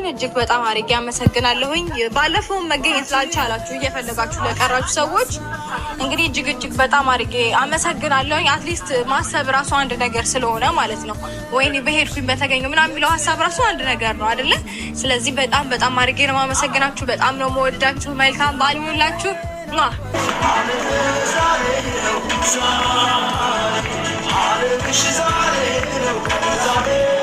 እጅግ በጣም አድርጌ አመሰግናለሁኝ። ባለፈው መገኘት ላልቻላችሁ እየፈለጋችሁ ለቀራችሁ ሰዎች እንግዲህ እጅግ በጣም አድርጌ አመሰግናለሁኝ። አትሊስት ማሰብ ራሱ አንድ ነገር ስለሆነ ማለት ነው። ወይኔ በሄድኩኝ በተገኘው ምናምን የሚለው ሀሳብ ራሱ አንድ ነገር ነው አይደለ? ስለዚህ በጣም አድርጌ ነው ማመሰግናችሁ። በጣም ነው መወዳችሁ። መልካም በዓል ይሁንላችሁ። She's on it,